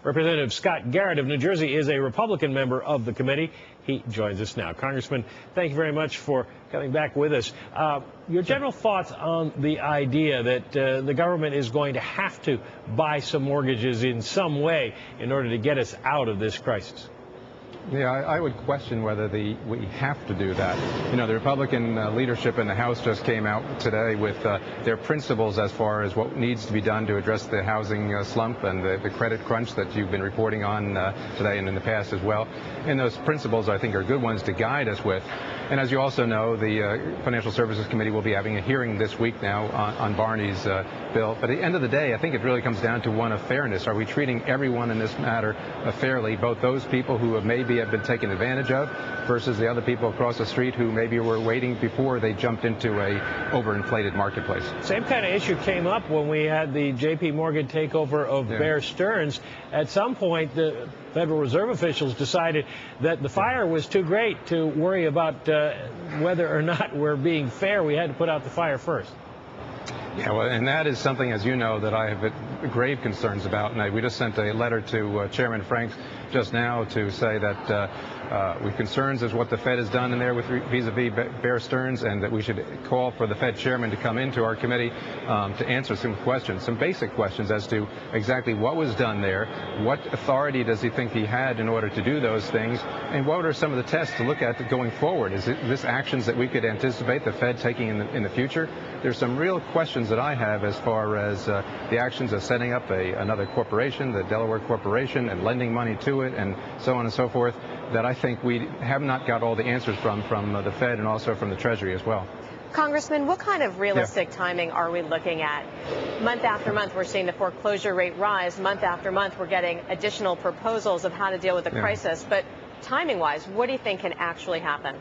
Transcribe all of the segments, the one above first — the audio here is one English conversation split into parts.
Representative Scott Garrett of New Jersey is a Republican member of the committee. He joins us now. Congressman, thank you very much for coming back with us. Your general thoughts on the idea that the government is going to have to buy some mortgages in some way in order to get us out of this crisis? Yeah, I would question whether we have to do that. You know, the Republican leadership in the House just came out today with their principles as far as what needs to be done to address the housing slump and the credit crunch that you've been reporting on today and in the past as well. And those principles, I think, are good ones to guide us with. And as you also know, the Financial Services Committee will be having a hearing this week now on Barney's bill. But at the end of the day, I think it really comes down to one of fairness. Are we treating everyone in this matter fairly, both those people who have maybe have been taken advantage of versus the other people across the street who maybe were waiting before they jumped into a overinflated marketplace? Same kind of issue came up when we had the J.P. Morgan takeover of Bear Stearns. At some point, the Federal Reserve officials decided that the fire was too great to worry about whether or not we're being fair. We had to put out the fire first. Yeah, well, and that is something, as you know, that I have grave concerns about. And we just sent a letter to Chairman Franks just now to say that we've concerns as what the Fed has done in there with vis-a-vis Bear Stearns, and that we should call for the Fed chairman to come into our committee to answer some questions, some basic questions as to exactly what was done there, what authority does he think he had in order to do those things, and what are some of the tests to look at going forward. Is this actions that we could anticipate the Fed taking in the future? There's some real questions that I have as far as the actions of setting up another corporation, the Delaware Corporation, and lending money to it, and so on and so forth, that I think we have not got all the answers from the Fed and also from the Treasury as well. Congressman, what kind of realistic timing are we looking at? Month after month, we're seeing the foreclosure rate rise. Month after month, we're getting additional proposals of how to deal with the crisis. But timing-wise, what do you think can actually happen?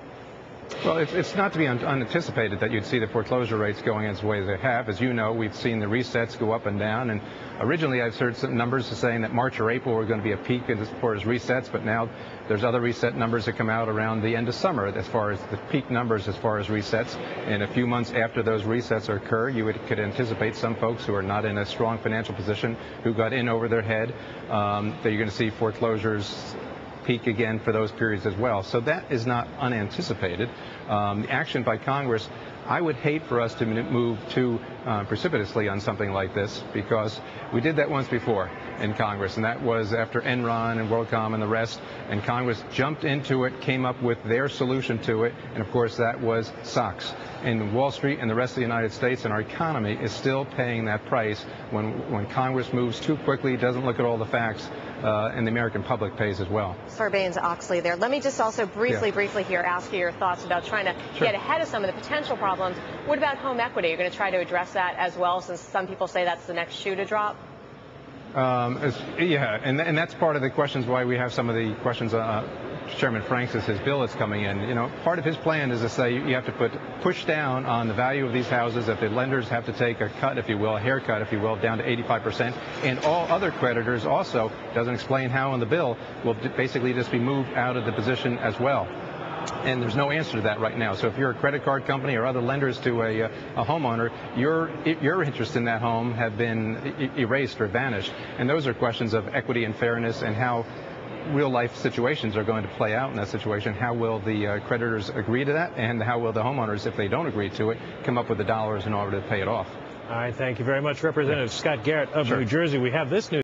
Well, it's not to be unanticipated that you'd see the foreclosure rates going as way as they have. As you know, we've seen the resets go up and down. And originally, I've heard some numbers saying that March or April were going to be a peak as far as resets. But now there's other reset numbers that come out around the end of summer as far as the peak numbers as far as resets. And a few months after those resets occur, you could anticipate some folks who are not in a strong financial position, who got in over their head, that you're going to see foreclosures peak again for those periods as well. So that is not unanticipated. The action by Congress, I would hate for us to move too precipitously on something like this, because we did that once before in Congress, and that was after Enron and WorldCom and the rest, and Congress jumped into it, came up with their solution to it, and of course that was SOX. And Wall Street and the rest of the United States and our economy is still paying that price when Congress moves too quickly, doesn't look at all the facts, and the American public pays as well. Sarbanes-Oxley there. Let me just also briefly here ask you your thoughts about trying to get ahead of some of the potential problems. What about home equity? You're going to try to address that as well, since some people say that's the next shoe to drop? Yeah, and that's part of the questions why we have some of the questions Chairman Franks as his bill is coming in. You know, part of his plan is to say you have to push down on the value of these houses, that the lenders have to take a cut, if you will, a haircut, if you will, down to 85%, and all other creditors also, doesn't explain how in the bill, will basically just be moved out of the position as well. And there's no answer to that right now. So if you're a credit card company or other lenders to a homeowner, your interest in that home have been erased or vanished. And those are questions of equity and fairness, and how real life situations are going to play out in that situation. How will the creditors agree to that, and how will the homeowners, if they don't agree to it, come up with the dollars in order to pay it off? All right, thank you very much, Representative Scott Garrett of New Jersey. We have this news.